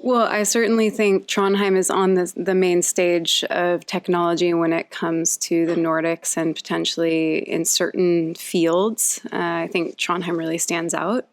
Well, I certainly think Trondheim is on the main stage of technology when it comes to the Nordics and potentially in certain fields. I think Trondheim really stands out.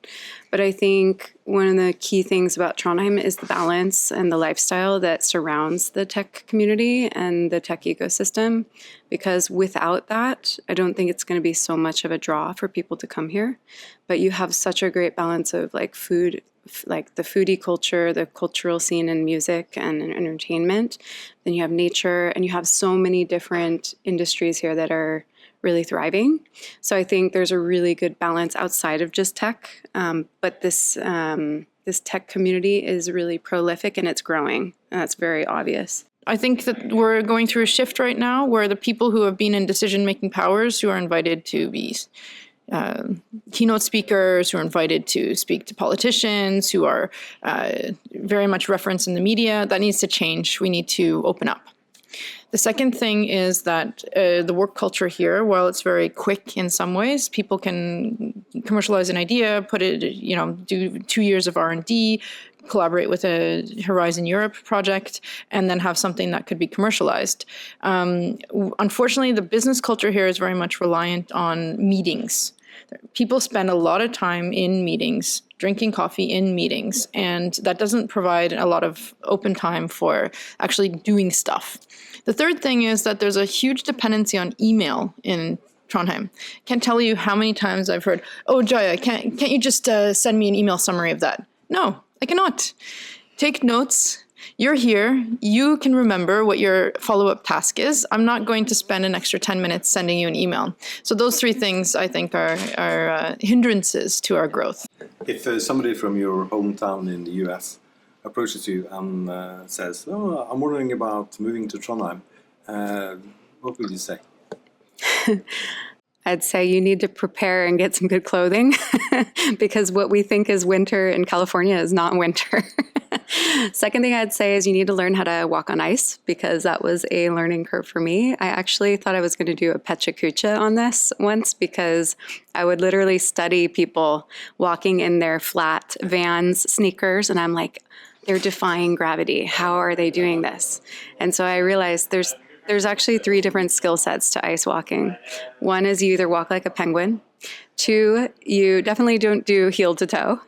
But I think one of the key things about Trondheim is the balance and the lifestyle that surrounds the tech community and the tech ecosystem. Because without that, I don't think it's going to be so much of a draw for people to come here. But you have such a great balance of like food, like the foodie culture, the cultural scene and music and entertainment. Then you have nature, and you have so many different industries here that are really thriving. So I think there's a really good balance outside of just tech. But this tech community is really prolific and it's growing. And that's very obvious. I think that we're going through a shift right now where the people who have been in decision-making powers, who are invited to be keynote speakers, who are invited to speak to politicians, who are very much referenced in the media, that needs to change. We need to open up. The second thing is that the work culture here, while it's very quick in some ways, people can commercialize an idea, put it, do 2 years of R&D, collaborate with a Horizon Europe project, and then have something that could be commercialized. Unfortunately, the business culture here is very much reliant on meetings. People spend a lot of time in meetings, drinking coffee in meetings, and that doesn't provide a lot of open time for actually doing stuff. The third thing is that there's a huge dependency on email in Trondheim. Can't tell you how many times I've heard, "Oh, Jaya, can't you just send me an email summary of that?" No, I cannot. Take notes. You're here. You can remember what your follow-up task is. I'm not going to spend an extra 10 minutes sending you an email. So those three things, I think, are hindrances to our growth. If somebody from your hometown in the US approaches you and says, "Oh, I'm wondering about moving to Trondheim," what would you say? I'd say you need to prepare and get some good clothing because what we think is winter in California is not winter. Second thing I'd say is you need to learn how to walk on ice because that was a learning curve for me. I actually thought I was going to do a Pecha Kucha on this once because I would literally study people walking in their flat Vans sneakers and I'm like, they're defying gravity. How are they doing this? And so I realized there's actually 3 different skill sets to ice walking. One is you either walk like a penguin. 2, you definitely don't do heel to toe.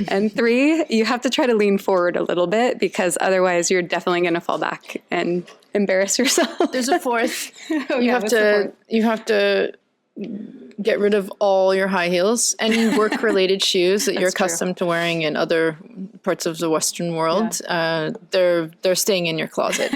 And 3, you have to try to lean forward a little bit because otherwise you're definitely going to fall back and embarrass yourself. There's a fourth. You have to get rid of all your high heels, any work-related shoes that you're accustomed to wearing in other parts of the Western world. Yeah. They're staying in your closet.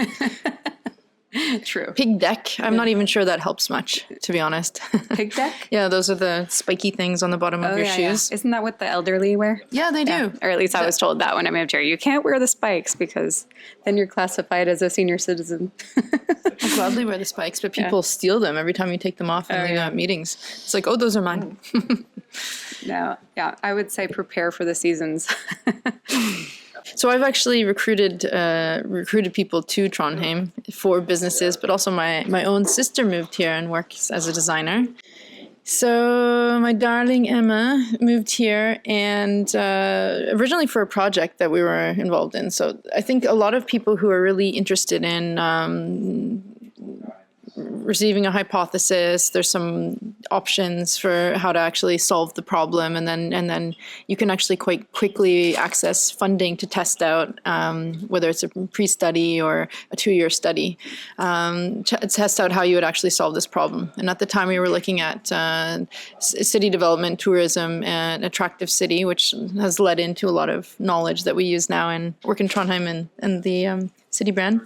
True. Pig deck. I'm not even sure that helps much, to be honest. Pig deck? Yeah, those are the spiky things on the bottom of your shoes. Yeah. Isn't that what the elderly wear? Yeah, they do. Or at least I was told that when I moved here. You can't wear the spikes because then you're classified as a senior citizen. I gladly wear the spikes, but people steal them every time you take them off and leave at meetings. It's like, oh, those are mine. No, yeah, I would say prepare for the seasons. So I've actually recruited people to Trondheim for businesses, but also my own sister moved here and works as a designer. So my darling Emma moved here and originally for a project that we were involved in. So I think a lot of people who are really interested in receiving a hypothesis, there's some options for how to actually solve the problem, and then you can actually quite quickly access funding to test out whether it's a pre-study or a 2-year study, test out how you would actually solve this problem. And at the time we were looking at city development, tourism, and attractive city, which has led into a lot of knowledge that we use now and work in Trondheim and the city brand.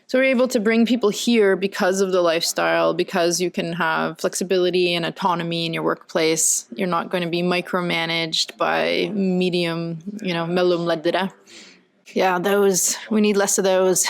So we're able to bring people here because of the lifestyle, because you can have flexibility and autonomy in your workplace. You're not going to be micromanaged by mellomledere. Yeah, we need less of those.